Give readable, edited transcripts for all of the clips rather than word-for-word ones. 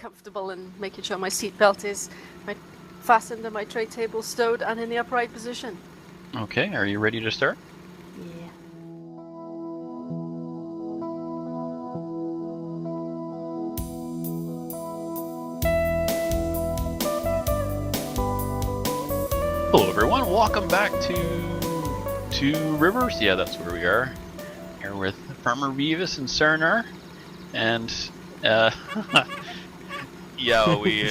comfortable and making sure my seatbelt is fastened and my tray table stowed and in the upright position. Okay, are you ready to start? Yeah. Hello everyone, welcome back to Two Rivers. Yeah, that's where we are. Here with Farmer Beavis and Sarnar. And yeah, we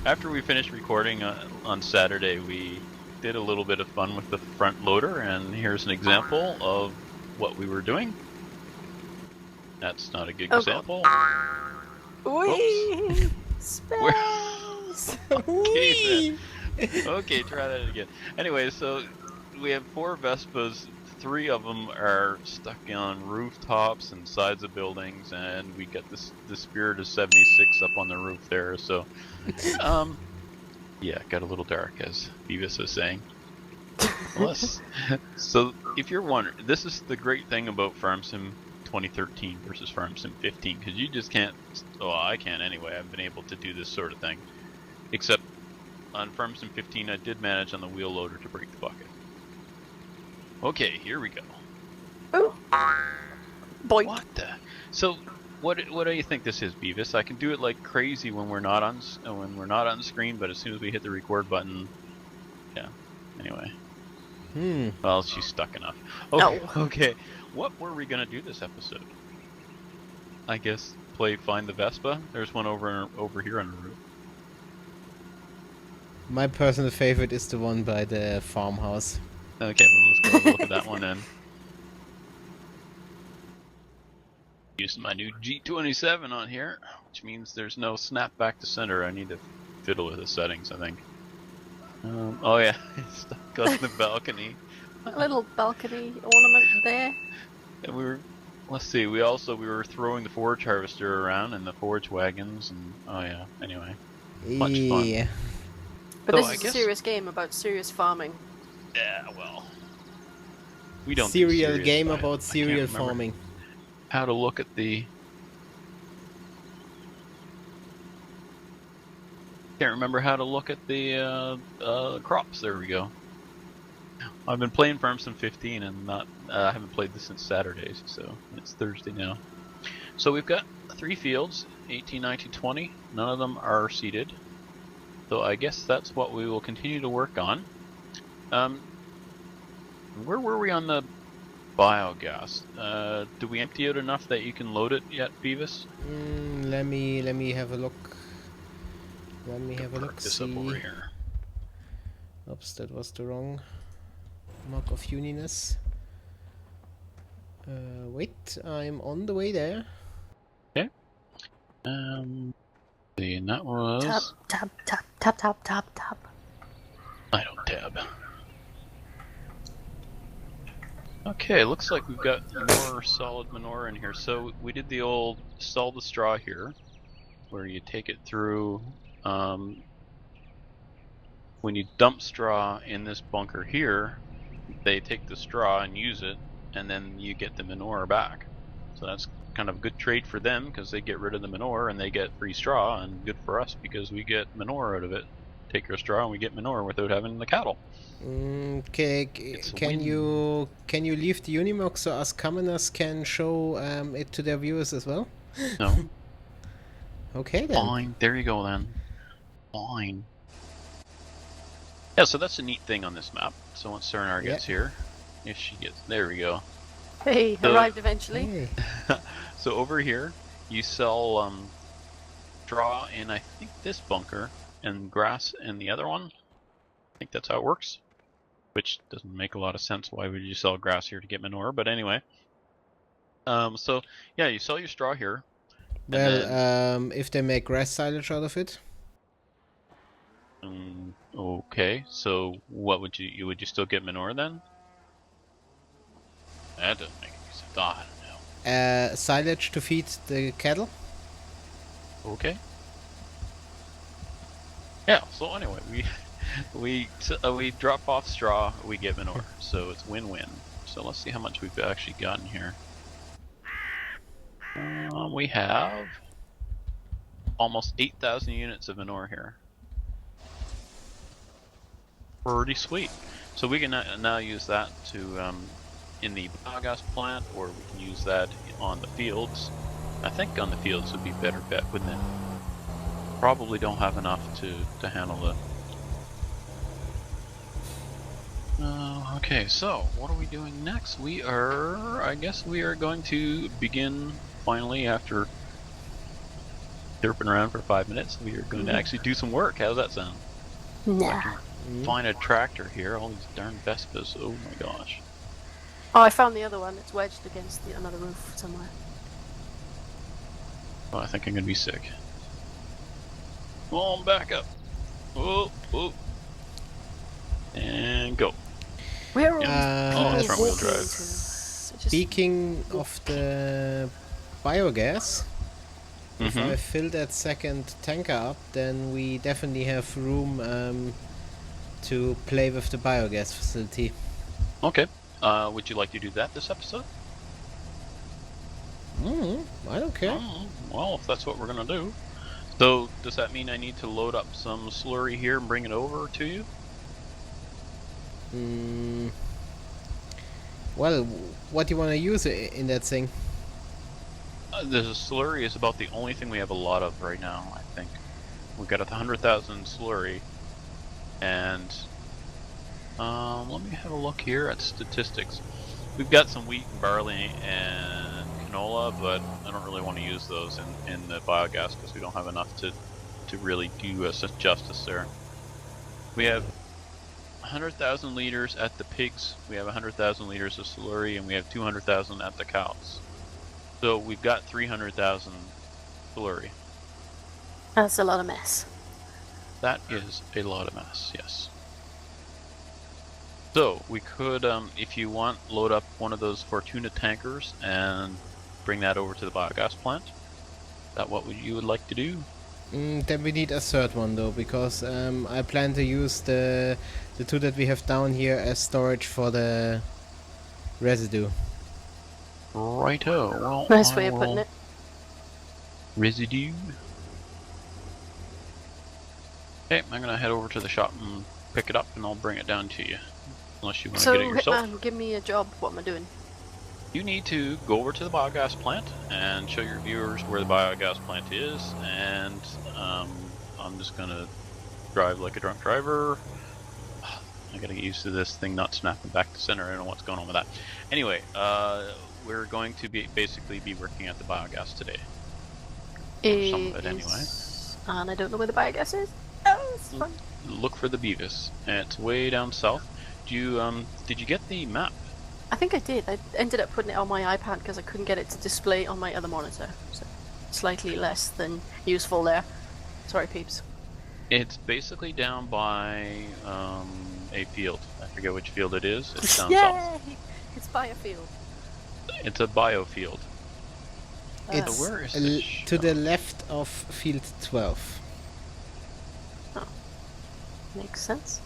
after we finished recording on Saturday, we did a little bit of fun with the front loader, and here's an example of what we were doing. That's not a good example. Whee! Space! Okay, okay, try that again. Anyway, so we have 4 Vespas. 3 of them are stuck on rooftops and sides of buildings, and we got the Spirit of 76 up on the roof there. So, yeah, it got a little dark, as Beavis was saying. So, if you're wondering, this is the great thing about Farm Sim 2013 versus Farm Sim 15, because you just can't. Well, I can't anyway. I've been able to do this sort of thing, except on Farm Sim 15, I did manage on the wheel loader to break the bucket. Okay, here we go. Oh, boy! What the? So, what do you think this is, Beavis? I can do it like crazy when we're not on screen, but as soon as we hit the record button, yeah. Anyway. Well, she's stuck enough. Okay. No. Okay. What were we gonna do this episode? I guess play Find the Vespa. There's one over here on the roof. My personal favorite is the one by the farmhouse. Okay, well, let's go have a look at that one then. Using my new G27 on here, which means there's no snap back to center. I need to fiddle with the settings, I think. Oh yeah, it's stuck on the balcony. A little balcony ornament there. And let's see, we were throwing the forage harvester around and the forage wagons, and oh yeah, anyway. Much fun. But this is a serious game about serious farming. Yeah, well, we don't. Serial game about serial farming. How to look at the? Can't remember how to look at the crops. There we go. I've been playing Farm Sim 15 and I haven't played this since Saturdays, so it's Thursday now. So we've got 3 fields, 18, 19, 20. None of them are seeded. So I guess that's what we will continue to work on. Where were we on the biogas? Do we empty out enough that you can load it yet, Beavis? Let me have a look. Let me have a look. This up over here. Oops, that was the wrong mark of uniness. Wait, I'm on the way there. Okay. And that was Tab. I don't tab. Okay, looks like we've got more solid manure in here. So we did the old sell the straw here, where you take it through. When you dump straw in this bunker here, they take the straw and use it, and then you get the manure back. So that's kind of a good trade for them, because they get rid of the manure and they get free straw, and good for us because we get manure out of it. Take our straw and we get manure without having the cattle. Okay, can you leave the Unimog so us commoners can show it to their viewers as well? No. Okay then. Fine, there you go then. Fine. Yeah, so that's a neat thing on this map. So once Sarnar gets here, if she gets, there we go. Hey, So, arrived eventually. Hey. So over here, you sell straw in, I think, this bunker, and grass in the other one. I think that's how it works. Which doesn't make a lot of sense. Why would you sell grass here to get manure? But anyway. So, yeah, you sell your straw here. Well, if they make grass silage out of it. Okay, so what would you still get manure then? That doesn't make any sense. I don't know. Silage to feed the cattle. Okay. Yeah. So anyway, we drop off straw, we get manure, so it's win-win. So let's see how much we've actually gotten here. We have almost 8,000 units of manure here. Pretty sweet. So we can now use that to in the biogas plant, or we can use that on the fields. I think on the fields would be better bet, wouldn't it? Probably don't have enough to handle it. Okay, so what are we doing next? I guess we are going to begin finally after derping around for 5 minutes. We are going to actually do some work. How's that sound? Nah. Find a tractor here. All these darn Vespas. Oh my gosh. Oh, I found the other one. It's wedged against another roof somewhere. Oh, I think I'm gonna be sick. Come on, back up. Oh, oh. And go. Where are Oh, it's front wheel drive. Speaking of the biogas, if I fill that second tanker up, then we definitely have room to play with the biogas facility. Okay. Would you like to do that this episode? I don't care. Well, if that's what we're gonna do. So, does that mean I need to load up some slurry here and bring it over to you? Well, what do you want to use in that thing? The slurry is about the only thing we have a lot of right now, I think. We've got 100,000 slurry, and let me have a look here at statistics. We've got some wheat and barley and canola, but I don't really want to use those in the biogas because we don't have enough to really do us justice there. We have 100,000 liters at the pigs, we have 100,000 liters of slurry, and we have 200,000 at the cows. So we've got 300,000 slurry. That's a lot of mess. That is a lot of mess, yes. So we could, if you want, load up one of those Fortuna tankers and bring that over to the biogas plant. Is that what you would like to do? Then we need a third one though, because I plan to use the two that we have down here as storage for the residue. Righto. Well, Nice way of putting it. Residue. Okay, I'm gonna head over to the shop and pick it up, and I'll bring it down to you. Unless you want to get it So, yourself. Hitman, give me a job. What am I doing? You need to go over to the biogas plant and show your viewers where the biogas plant is, and I'm just gonna drive like a drunk driver. I gotta get used to this thing not snapping back to center. I don't know what's going on with that. Anyway, we're going to basically be working at the biogas today. Some of it anyway. And I don't know where the biogas is. Oh, it's fun. Look for the Beavis. It's way down south. Did you get the map? I think I did. I ended up putting it on my iPad because I couldn't get it to display on my other monitor. So slightly less than useful there. Sorry, peeps. It's basically down by a field. I forget which field it is. It's down Yay! south. It's biofield. It's a biofield. It's So where is this to the shop? left of field 12. Makes sense.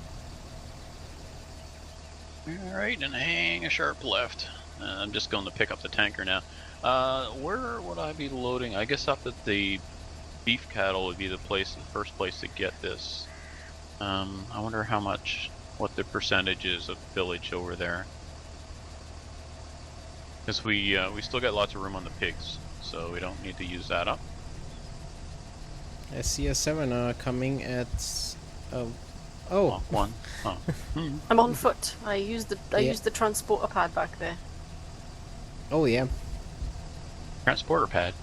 Alright, and hang a sharp left. I'm just going to pick up the tanker now. Where would I be loading? I guess up at the beef cattle would be the first place to get this. I wonder what the percentage is of village over there. Because we still got lots of room on the pigs, so we don't need to use that up. I see a 7er coming at... Oh, Oh, one. Oh. I'm on foot. I used the transporter pad back there. oh yeah. Transporter pad.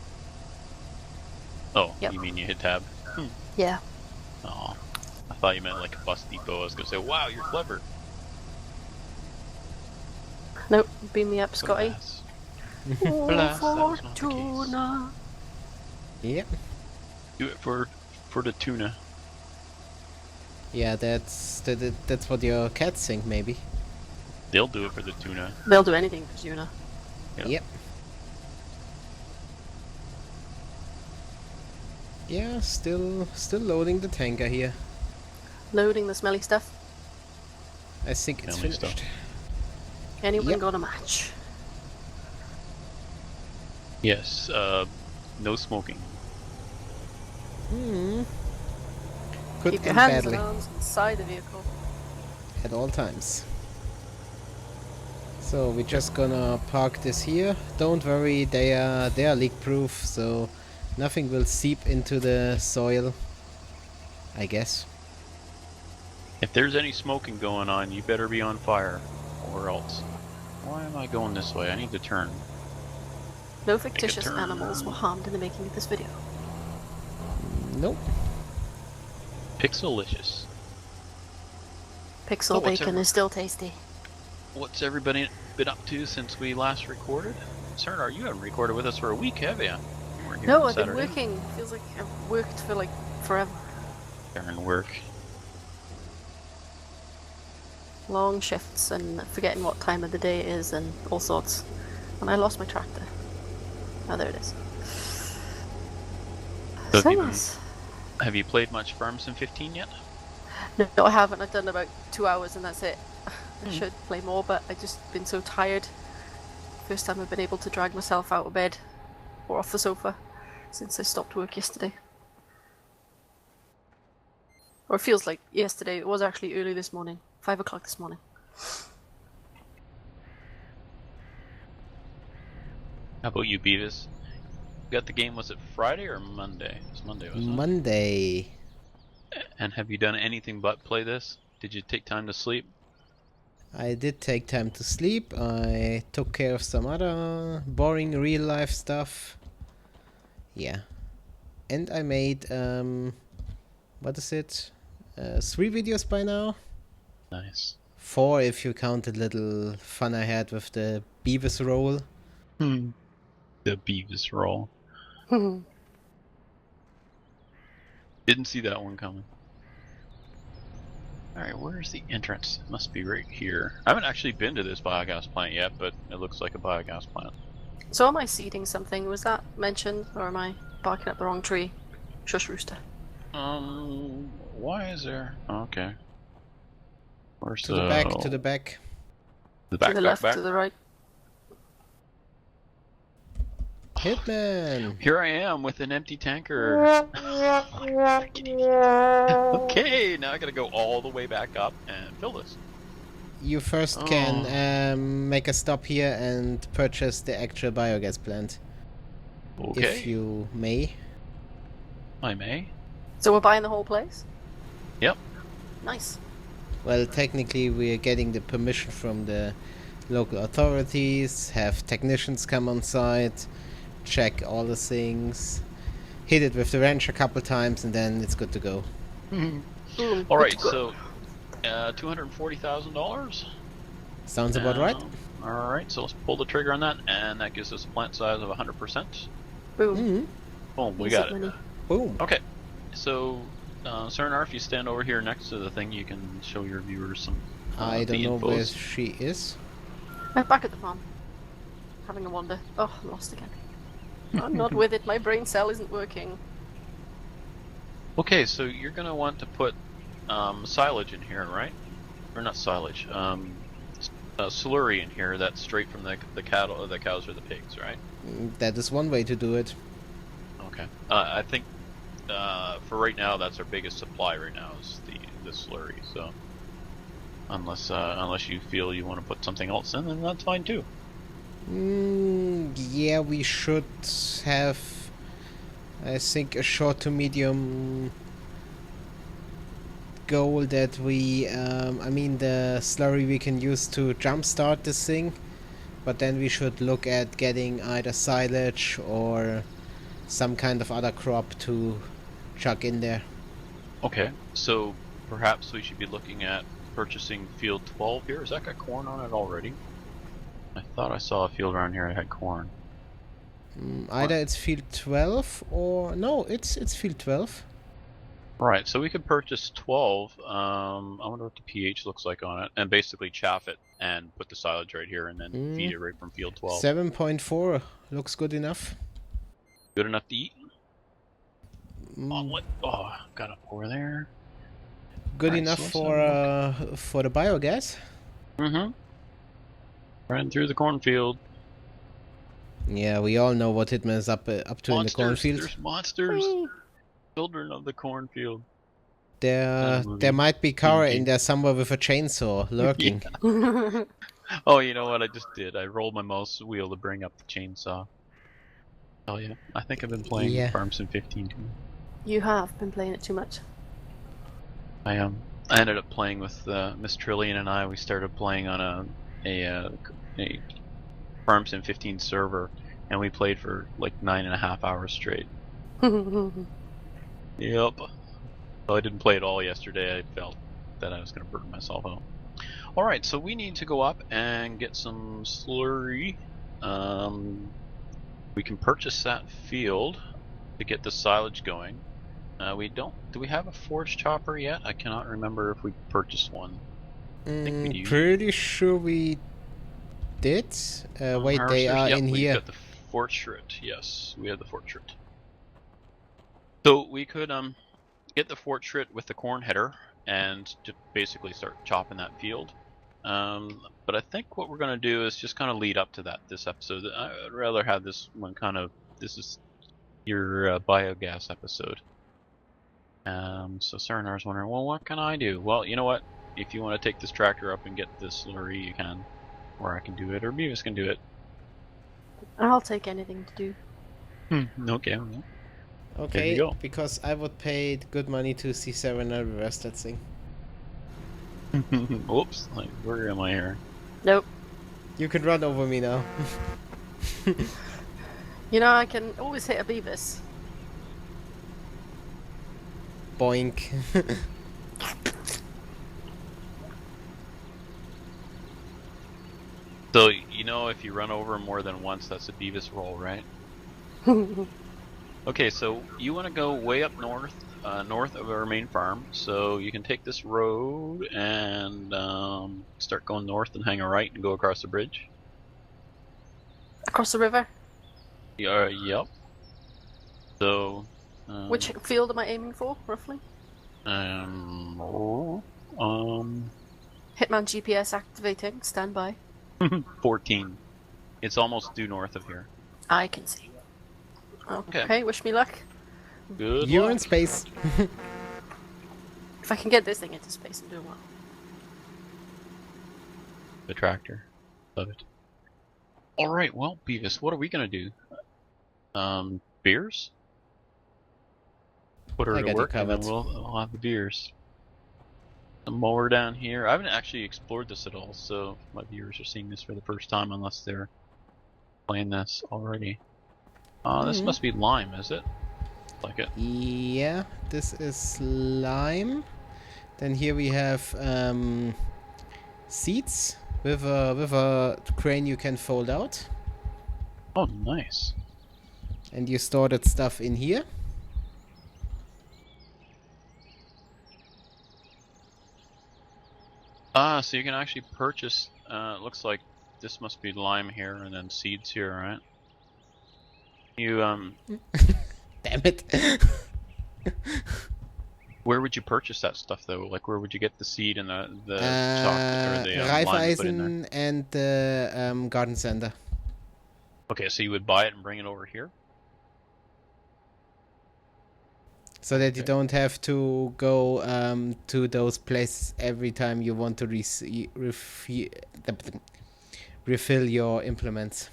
Oh, Yep. you mean you hit tab? Yeah. Oh, I thought you meant like a bus depot. I was gonna say, wow, you're clever. Nope. Beam me up, Scotty. Alas. Oh, Alas, that was not the case. Fortuna. Yep. Do it for the tuna. Yeah, that's what your cats think, maybe. They'll do it for the tuna. They'll do anything for Tuna. Yep. Yep. Yeah, still loading the tanker here. Loading the smelly stuff. I think it's Smelly finished. stuff. Anyone Yep. got a match? Yes. No smoking. Hmm. Good Keep your and hands and badly arms inside the vehicle. at all times. So we're just gonna park this here. Don't worry, they are leak proof, so nothing will seep into the soil, I guess. If there's any smoking going on, you better be on fire, or else. Why am I going this way? I need to turn. No Make a fictitious turn. animals were harmed in the making of this video. Nope. Pixelicious. Pixel Oh, what's bacon is still tasty. What's everybody been up to since we last recorded? Cernar, you haven't recorded with us for a week, have you? You weren't here No, on I've been Saturday. working. Feels like I've worked for like forever. Darn work. Long shifts and forgetting what time of the day it is and all sorts. And I lost my tractor. Oh, there it is. So So have you yes. Have you played much Farm Sim 15 yet? No, I haven't. I've done about 2 hours and that's it. I should play more, but I've just been so tired. First time I've been able to drag myself out of bed or off the sofa since I stopped work yesterday. Or it feels like yesterday. It was actually early this morning. 5 o'clock this morning. How about you, Beavis? You got the game, was it Friday or Monday? It was Monday, wasn't Monday. it? And have you done anything but play this? Did you take time to sleep? I did take time to sleep. I took care of some other boring real life stuff. Yeah. And I made, what is it? 3 videos by now? Nice. 4 if you count the little fun I had with the Beavis roll. The Beavis roll. Didn't see that one coming. Alright, where's the entrance? Must be right here. I haven't actually been to this biogas plant yet, but it looks like a biogas plant. So am I seeding something? Was that mentioned? Or am I barking up the wrong tree? Shush rooster. Why is there... Okay. Where's To the back, to the back. The back, to the back, left, back? to the right. Hitman! Here I am with an empty tanker. Okay, now I gotta go all the way back up and fill this. You first can make a stop here and purchase the actual biogas plant. Okay. If you may. I may. So we're buying the whole place? Yep. Nice. Well, technically we're getting the permission from the local authorities, have technicians come on site, check all the things, hit it with the wrench a couple times, and then it's good to go. Boom. Alright, so $240,000? Sounds about right. Alright, so let's pull the trigger on that, and that gives us a plant size of 100%. Boom. Mm-hmm. Boom, we Easy got money. it. Boom. Okay, so Cernar, if you stand over here next to the thing, you can show your viewers some I don't the know where infos. she is. Back at the farm. Having a wander. Oh, I'm lost again. I'm not with it. My brain cell isn't working. Okay, so you're gonna want to put silage in here, right? Or not silage, slurry in here that's straight from the cattle, the cows or the pigs, right? That is one way to do it. Okay. I think for right now that's our biggest supply right now is the slurry. So unless you feel you want to put something else in, then that's fine too. Yeah, we should have, I think, a short to medium goal that we, I mean, the slurry we can use to jumpstart this thing, but then we should look at getting either silage or some kind of other crop to chuck in there. Okay, so perhaps we should be looking at purchasing field 12 here. Has that got corn on it already? I thought I saw a field around here that had corn. Either it's field 12 or no, it's field 12. Right, so we could purchase 12. I wonder what the pH looks like on it, and basically chaff it and put the silage right here, and then feed it right from field 12. 7.4 looks good enough. Good enough to eat. Oh, what? Oh, got it over there. Good Alright, enough so let's for the biogas. Mm-hmm. Ran through the cornfield. Yeah, we all know what Hitman is up to in the Monsters. cornfield. There's monsters. Whee! children of the cornfield. There might be Kara in there somewhere with a chainsaw lurking. Oh, you know what I just did? I rolled my mouse wheel to bring up the chainsaw. Oh yeah, I think I've been playing Farm Sim 15 too. You have been playing it too much. I ended up playing with Miss Trillian and I. We started playing on a Farm Sim 15 server, and we played for like 9.5 hours straight. Yep. So I didn't play it all yesterday. I felt that I was going to burn myself out. Alright, so we need to go up and get some slurry. We can purchase that field to get the silage going. Do we have a forge chopper yet? I cannot remember if we purchased one. I think we do. Pretty sure we did. Wait, they are in we here. Got the fortune. Yes, we have the fortune. So we could get the fortune with the corn header and to basically start chopping that field. But I think what we're going to do is just kind of lead up to that this episode. I'd rather have this one this is your biogas episode. So Saranar's wondering, well, what can I do? Well, you know what? If you want to take this tractor up and get this slurry, you can. Or I can do it, or Beavis can do it. I'll take anything to do. Okay. Okay, go. because I would pay good money to see Sarenar reverse that thing. Oops, like, where am I here? Nope. You can run over me now. You know, I can always hit a Beavis. Boink. So, you know, if you run over more than once, that's a Beavis roll, right? Okay, so you want to go way up north, north of our main farm. So you can take this road and start going north and hang a right and go across the bridge. Across the river? Yep. So... which field am I aiming for, roughly? Hitman GPS activating, stand by. 14. It's almost due north of here. I can see. Okay, wish me luck. Good You're luck. in space. If I can get this thing into space, I'm doing well. The tractor. Love it. Alright, well, Beavis, what are we gonna do? Beers? Put her I to got you work and then covered. we'll have the beers. A mower down here. I haven't actually explored this at all, so my viewers are seeing this for the first time unless they're playing this already. This must be lime, is it? Like it. Yeah, this is lime. Then here we have seeds with a crane you can fold out. Oh, nice. And you store that stuff in here. So you can actually purchase, looks like this must be lime here and then seeds here, right? You, Damn it. where would you purchase that stuff though? Like where would you get the seed and the chocolate or the lime to put in there? Raiffeisen and the garden center. Okay, so you would buy it and bring it over here? So that you don't have to go to those places every time you want to refill your implements.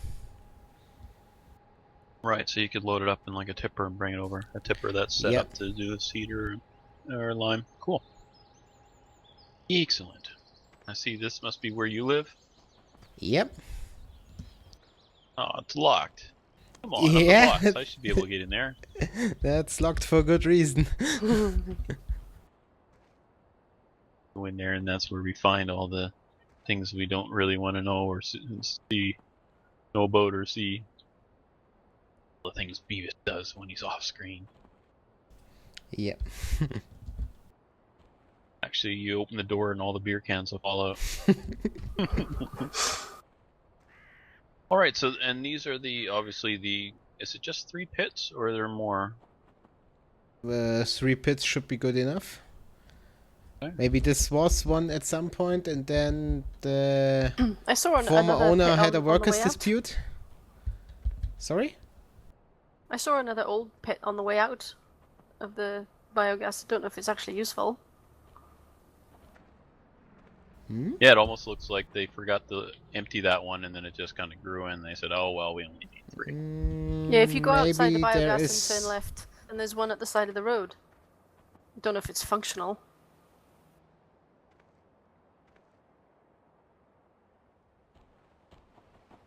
Right, so you could load it up in like a tipper and bring it over. A tipper that's set up to do the seed or lime. Cool. Excellent. I see this must be where you live. Yep. Oh, it's locked. Come on, Yeah. I'm the boss. I should be able to get in there. That's locked for good reason. Go in there, and that's where we find all the things we don't really want to know or see, know about or see. The things Beavis does when he's off screen. Yep. Actually, you open the door and all the beer cans will fall out. Alright, so, and these are obviously is it just 3 pits, or are there more? 3 pits should be good enough. Okay. Maybe this was one at some point, and then the I saw former another owner pit had a on the workers' way out. dispute. Sorry? I saw another old pit on the way out. of the biogas. I don't know if it's actually useful. Yeah, it almost looks like they forgot to empty that one, and then it just kind of grew in. They said, "Oh well, we only need 3." Yeah, if you go outside the Maybe there biogas is... and turn left, and there's one at the side of the road. I don't know if it's functional.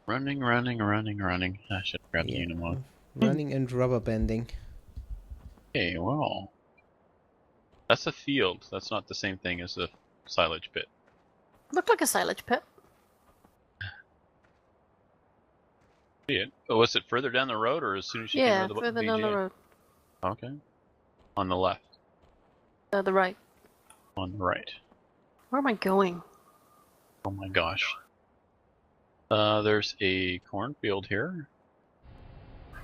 Running, running, running, running. I should grab the Unimog. Running and rubber banding. Okay, well, that's a field. That's not the same thing as a silage pit. Looked like a silage pit. See it? Oh, was it further down the road, or as soon as you came Yeah, out of the further down the VGA? road. Okay. On the left. The right. On the right. Where am I going? Oh my gosh. There's a cornfield here.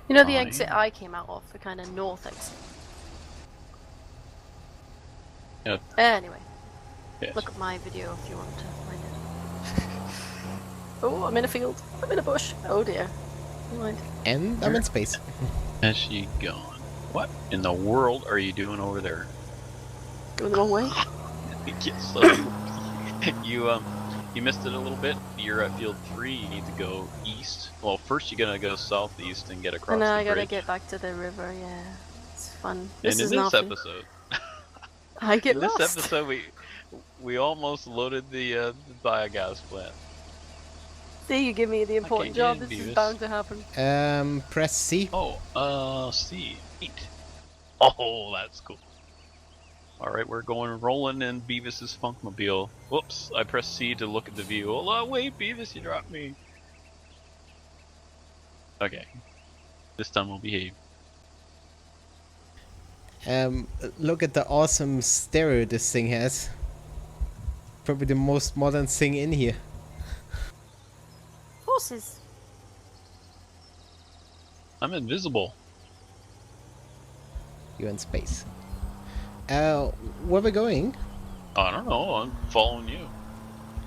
You know the Fine. exit I came out of, the kind of north exit. Yeah. Anyway, Yes. look at my video if you want to find it. Oh, I'm in a field. I'm in a bush. Oh dear. Never mind. And I'm in space. Has she gone? What in the world are you doing over there? Going the wrong way. Yes, so you missed it a little bit. You're at field 3. You need to go east. Well, first you're gonna go southeast and get across And now the I gotta bridge. get back to the river. Yeah, it's fun. And This in is this not fun. episode, I get in this lost. episode, we almost loaded the biogas plant. See, you give me the important get job. in, This is Beavis. bound to happen. Press C. Oh, C. 8. Oh, that's cool. Alright, we're going rolling in Beavis's Funkmobile. Whoops, I pressed C to look at the view. Oh, wait, Beavis, you dropped me. Okay. This time we'll behave. Look at the awesome stereo this thing has. Probably the most modern thing in here. Horses. I'm invisible. You're in space. Where we going? I don't know, I'm following you.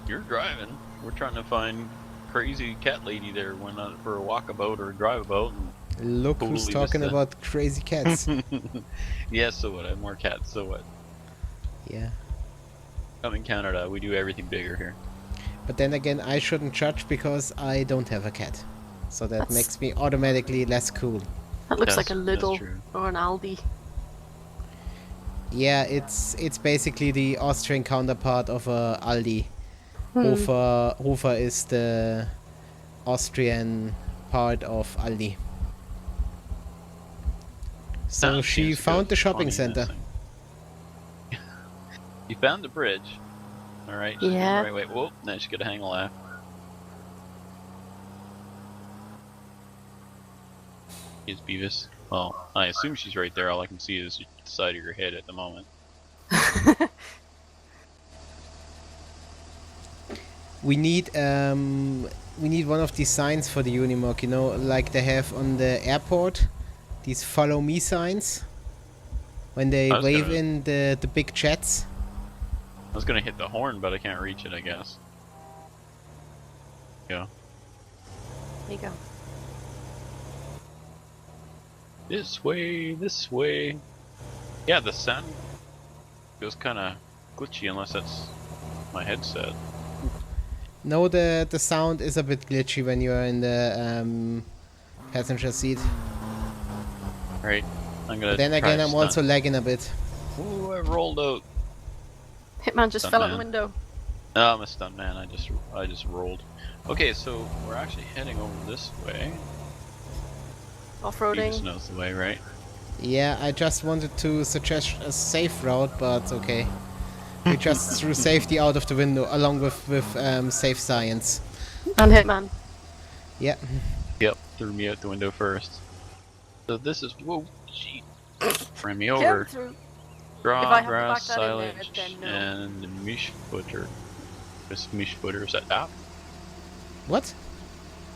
You're driving. We're trying to find crazy cat lady there. Went out for a walkabout or a drive-about. Look who's Totally talking missed it. about crazy cats. Yeah, so what? I have more cats, so what? Yeah. I'm in Canada, we do everything bigger here. But then again, I shouldn't judge because I don't have a cat. So that That's- makes me automatically less cool. That looks Yes, like a that's Lidl true. or an Aldi. Yeah, it's basically the Austrian counterpart of Aldi. Hmm. Hofer is the Austrian part of Aldi. So Sounds she seems to found go the shopping funny center. missing. You found the bridge. Alright, she's Yeah. going the right way. Whoa, now she's gonna hang a left. Here's Beavis. Well, I assume she's right there. All I can see is the side of your head at the moment. We need one of these signs for the Unimog, you know, like they have on the airport, these follow me signs. When they I was wave gonna- in the big jets. I was gonna hit the horn, but I can't reach it, I guess. Yeah. There you go. This way, this way. Yeah, the sound goes kind of glitchy unless that's my headset. No, the sound is a bit glitchy when you are in the passenger seat. Right. I'm gonna. But then try again, a I'm stunt. also lagging a bit. Ooh, I rolled out. Hitman just fell out the Stuntman. window. No, I'm a stunt man. I just rolled. Okay, so we're actually heading over this way. Beavis Off-roading. knows the way, right? Yeah, I just wanted to suggest a safe route, but okay. We just threw safety out of the window along with safe science. And Hitman. Yeah. Yep, threw me out the window first. So this is whoa, gee, ran me Get over. through. Draw, If I have to grass, back that in there, silage, then no. and mishfooter. This mishfooter is that app? What?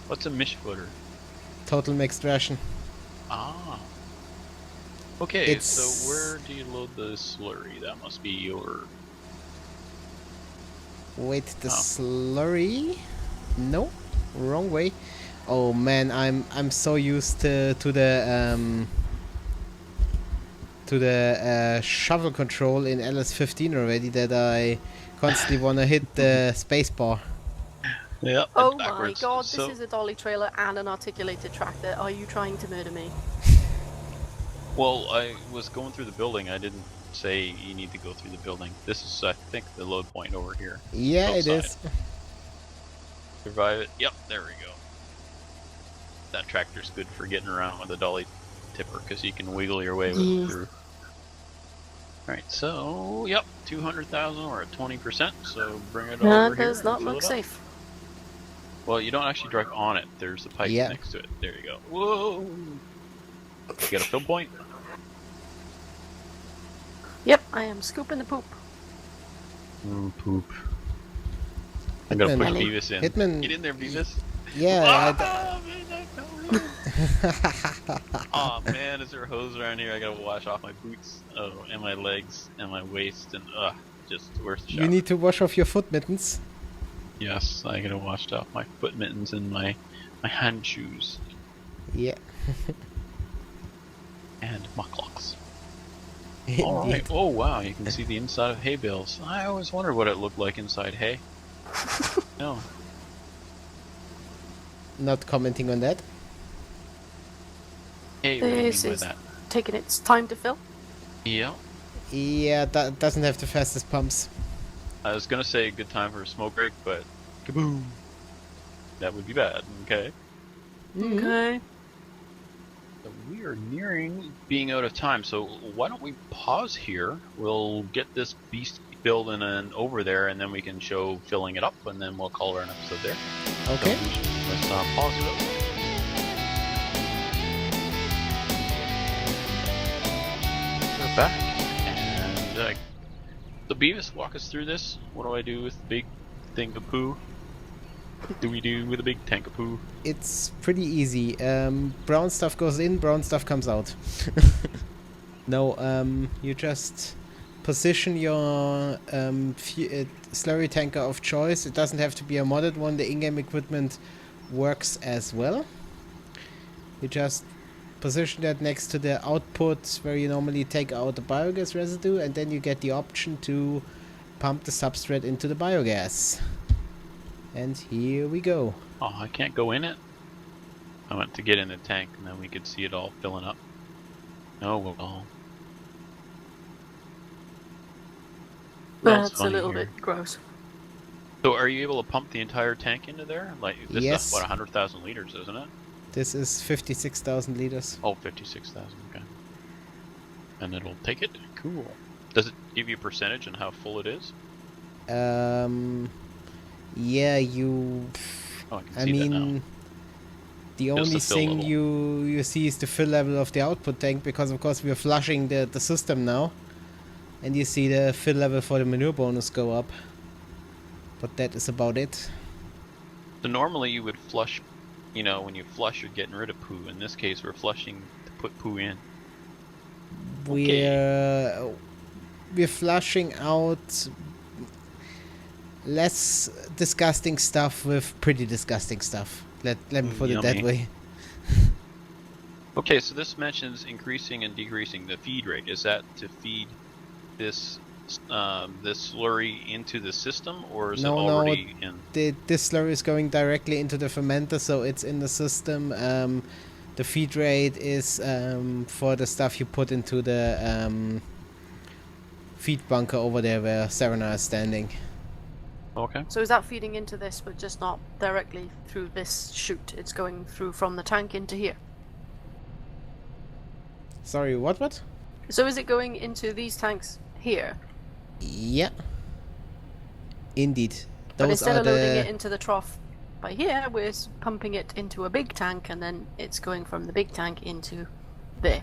What's a mishfooter? Total mixed ration. Ah. Okay, It's- so where do you load the slurry? That must be your. Wait, the Oh. slurry? No, wrong way. Oh man, I'm so used to the to the shovel control in LS15 already that I constantly want to hit the spacebar. Yep. Oh my backwards. god, So, this is a dolly trailer and an articulated tractor. Are you trying to murder me? well, I was going through the building. I didn't say you need to go through the building. This is, I think, the load point over here. Yeah, outside. it is. Survive it. Yep, there we go. That tractor's good for getting around with a dolly tipper because you can wiggle your way with it through. Alright, so, yep, 200,000 or at 20%, so bring it over That here. does not and fill look it up. safe. Well, you don't actually drive on it. There's the pipes Yeah. next to it. There you go. Whoa! You got a fill point? Yep, I am scooping the poop. Poop. I'm gonna push Hitman. Beavis in. Hitman. Get in there, Beavis. Yeah. Oh man, is there a hose around here? I gotta wash off my boots, and my legs, and my waist, and just where's the shower? You need to wash off your foot mittens. Yes, I gotta wash off my foot mittens and my hand shoes Yeah. and mucklucks. Indeed. Alright, oh wow, you can see the inside of hay bales. I always wondered what it looked like inside hay. No. Not commenting on that. Hay, what do you mean This by is that? taking its time to fill. Yeah. Yeah, that doesn't have the fastest pumps. I was gonna say good time for a smoke break, but kaboom! That would be bad, okay? Okay. So we are nearing being out of time, so why don't we pause here? We'll get this beast building and over there, and then we can show filling it up, and then we'll call our episode there. Okay. So let's pause it up. We're back, and so Beavis, walk us through this. What do I do with the big thing of poo? What do we do with a big tank of poo? It's pretty easy. Brown stuff goes in, brown stuff comes out. No, you just position your slurry tanker of choice. It doesn't have to be a modded one. The in-game equipment works as well. You just position that next to the output where you normally take out the biogas residue, and then you get the option to pump the substrate into the biogas. And here we go. Oh, I can't go in it? I went to get in the tank and then we could see it all filling up. Oh well. That's a little bit gross. So are you able to pump the entire tank into there? Like, this Yes. is what, 100,000 liters, isn't it? This is 56,000 liters. Oh, 56,000, okay. And it'll take it? Cool. Does it give you a percentage on how full it is? Yeah, you... Oh, I can I see that now. mean, the Just only the fill thing level. you see is the fill level of the output tank, because of course we're flushing the system now. And you see the fill level for the manure bonus go up. But that is about it. So normally you would flush, you know, when you flush you're getting rid of poo. In this case we're flushing to put poo in. We're flushing out less disgusting stuff with pretty disgusting stuff. Let me put it that Yummy. way. Okay, so this mentions increasing and decreasing the feed rate. Is that to feed this this slurry into the system, or is No, it already in? This slurry is going directly into the fermenter, so it's in the system. The feed rate is for the stuff you put into the feed bunker over there where Serena is standing. Okay. So is that feeding into this, but just not directly through this chute? It's going through from the tank into here. Sorry, what? So is it going into these tanks here? Yeah. Indeed. But Those instead are of loading it the... into the trough by here, we're pumping it into a big tank, and then it's going from the big tank into there.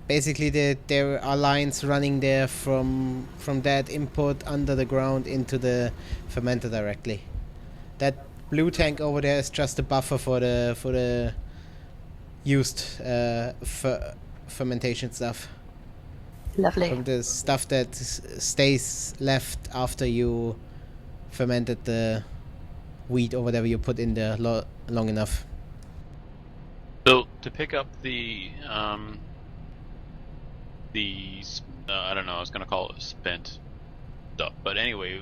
Basically, there are lines running there from that input under the ground into the fermenter directly. That blue tank over there is just a buffer for the used fermentation stuff. Lovely. From the stuff that stays left after you fermented the wheat or whatever you put in there long enough. So to pick up the the I don't know. I was gonna call it spent stuff, but anyway,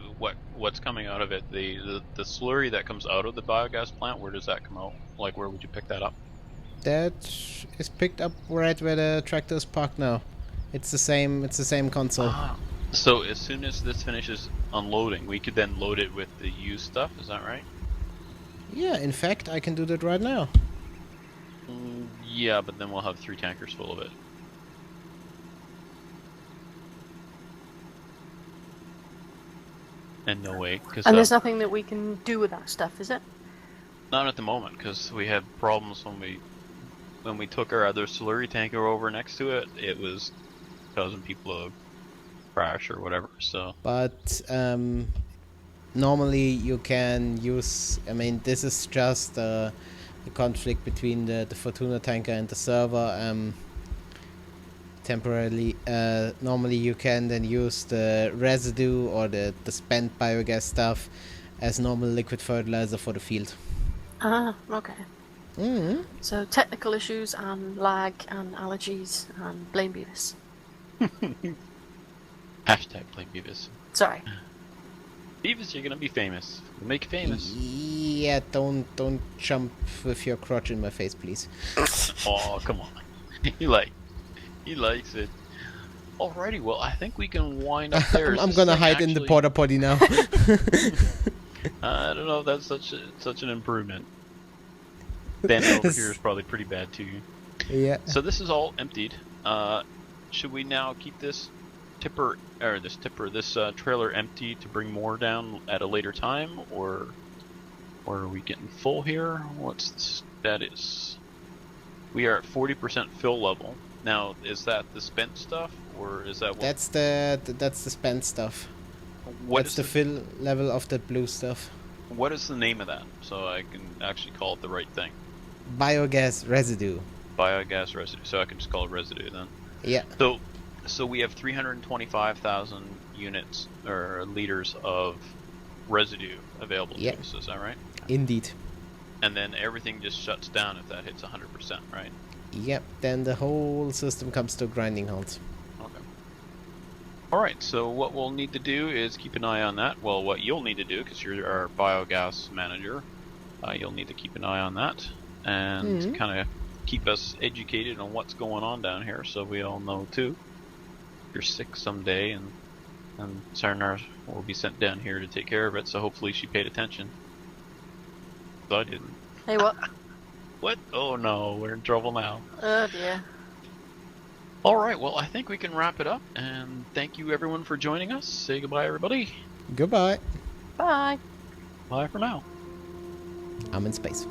what's coming out of it? The slurry that comes out of the biogas plant. Where does that come out? Like, where would you pick that up? That is picked up right where the tractor is parked now. It's the same. It's the same console. Ah. So as soon as this finishes unloading, we could then load it with the used stuff. Is that right? Yeah, in fact, I can do that right now. Yeah, but then we'll have 3 tankers full of it. And no way, because And there's nothing that we can do with that stuff, is it? not at the moment, because we had problems when we took our other slurry tanker over next to it. It was causing people to crash or whatever. So, But normally you can use. I mean, this is just the conflict between the Fortuna tanker and the server. Temporarily, normally you can then use the residue or the spent biogas stuff as normal liquid fertilizer for the field. Ah, okay. Mm-hmm. So technical issues and lag and allergies and blame Beavis. hashtag blame Beavis. Sorry. Beavis, you're gonna be famous. We'll make you famous. Yeah, don't jump with your crotch in my face, please. Oh, come on. He likes it. Alrighty, well, I think we can wind up there. I'm gonna hide in the porta potty now. I don't know if that's such an improvement. Ben over here is probably pretty bad too. Yeah. So this is all emptied. Should we now keep this trailer empty to bring more down at a later time, or are we getting full here? What's the status? We are at 40% fill level. Now, is that the spent stuff, or is that what? That's the spent stuff. That's the fill level of the blue stuff. What is the name of that, so I can actually call it the right thing? Biogas residue. Biogas residue. So I can just call it residue then. Yeah. So we have 325,000 units or liters of residue available to us. Is that right? Indeed. And then everything just shuts down if that hits 100%, right? Yep. Then the whole system comes to a grinding halt. Okay. All right. So what we'll need to do is keep an eye on that. Well, what you'll need to do, because you're our biogas manager, you'll need to keep an eye on that and kind of keep us educated on what's going on down here, so we all know too. If you're sick someday, and Sarnar will be sent down here to take care of it. So hopefully she paid attention. But I didn't. Hey, what? What? Oh no, we're in trouble now. Oh dear. Alright, well I think we can wrap it up, and thank you everyone for joining us. Say goodbye everybody. Goodbye. Bye. Bye for now. I'm in space.